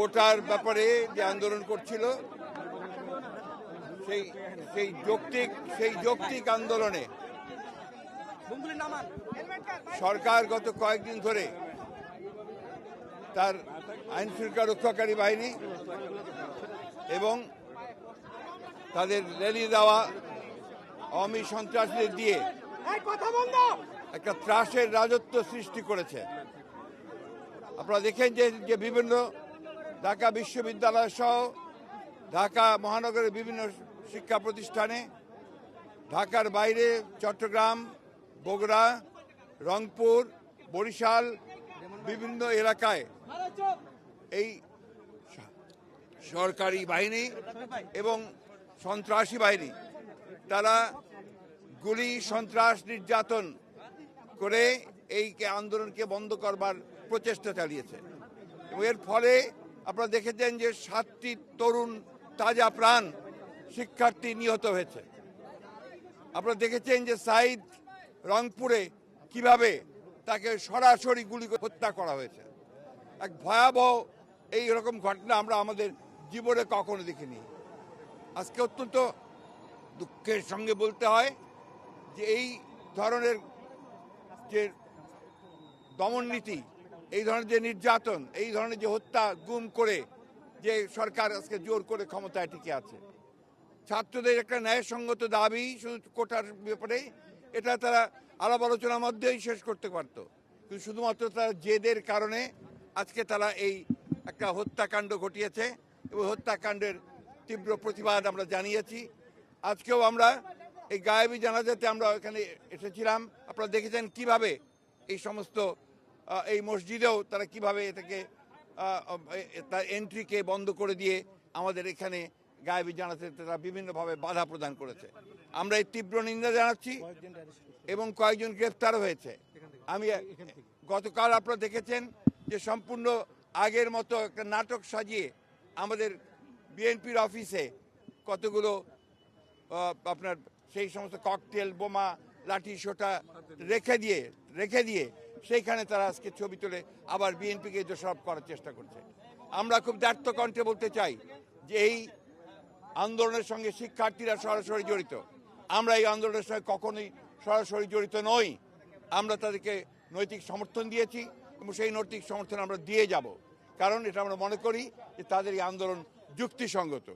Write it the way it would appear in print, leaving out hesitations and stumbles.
কোটার ব্যাপারে যে আন্দোলন করছিল সেই যৌক্তিক আন্দোলনে সরকার গত কয়েকদিন ধরে তার আইন শৃঙ্খলা রক্ষাকারী বাহিনী এবং তাদের লেলিয়ে দেওয়া আওয়ামী সন্ত্রাসীদের দিয়ে একটা ত্রাসের রাজত্ব সৃষ্টি করেছে। আপনারা দেখেন যে বিভিন্ন ঢাকা বিশ্ববিদ্যালয় সহ ঢাকা মহানগরের বিভিন্ন শিক্ষা প্রতিষ্ঠানে, ঢাকার বাইরে চট্টগ্রাম, বগুড়া, রংপুর, বরিশাল বিভিন্ন এলাকায় এই সরকারি বাহিনী এবং সন্ত্রাসী বাহিনী তারা গুলি, সন্ত্রাস, নির্যাতন করে এই আন্দোলনকে বন্ধ করবার প্রচেষ্টা চালিয়েছে। এবং এর ফলে আপনারা দেখেছেন যে 7টি তরুণ তাজা প্রাণ শিক্ষার্থী নিহত হয়েছে। আপনারা দেখেছেন যে সাইদ রংপুরে কিভাবে তাকে সরাসরি গুলি করে হত্যা করা হয়েছে। এক ভয়াবহ এই রকম ঘটনা আমরা আমাদের জীবনে কখনো দেখিনি। আজকে অত্যন্ত দুঃখের সঙ্গে বলতে হয় যে এই ধরনের যে দমন নীতি, এই ধরনের যে নির্যাতন, এই ধরনের যে হত্যা, গুম করে যে সরকার আজকে জোর করে ক্ষমতায় টিকে আছে, ছাত্রদের একটা ন্যায়সঙ্গত দাবি শুধু কোটার ব্যাপারে, এটা তারা আলাপ আলোচনার মধ্যেই শেষ করতে পারত, কিন্তু শুধুমাত্র তারা জেদের কারণে আজকে তারা এই একটা হত্যাকাণ্ড ঘটিয়েছে এবং হত্যাকাণ্ডের তীব্র প্রতিবাদ আমরা জানিয়েছি। আজকেও আমরা এই গায়েবী জানাজাতে আমরা এখানে এসেছিলাম। আপনারা দেখেছেন কিভাবে এই সমস্ত এই মসজিদেও তারা কিভাবে এটাকে তার এন্ট্রিকে বন্ধ করে দিয়ে আমাদের এখানে গায়েবী জানাজাতে তারা বিভিন্নভাবে বাধা প্রদান করেছে। আমরা এই তীব্র নিন্দা জানাচ্ছি এবং কয়েকজন গ্রেফতারও হয়েছে। আমি গতকাল আপনারা দেখেছেন যে সম্পূর্ণ আগের মতো একটা নাটক সাজিয়ে আমাদের বিএনপির অফিসে কতগুলো আপনার সেই সমস্ত ককটেল, বোমা, লাঠি সোটা রেখে দিয়ে সেইখানে তারা আজকে ছবি তুলে আবার বিএনপিকে দোষারোপ করার চেষ্টা করছে। আমরা খুব দ্ব্যর্থ কণ্ঠে বলতে চাই যে এই আন্দোলনের সঙ্গে শিক্ষার্থীরা সরাসরি জড়িত। আমরা এই আন্দোলনের সঙ্গে কখনোই সরাসরি জড়িত নই। আমরা তাদেরকে নৈতিক সমর্থন দিয়েছি এবং সেই নৈতিক সমর্থন আমরা দিয়ে যাব, কারণ এটা আমরা মনে করি যে তাদের এই আন্দোলন যুক্তিসঙ্গত।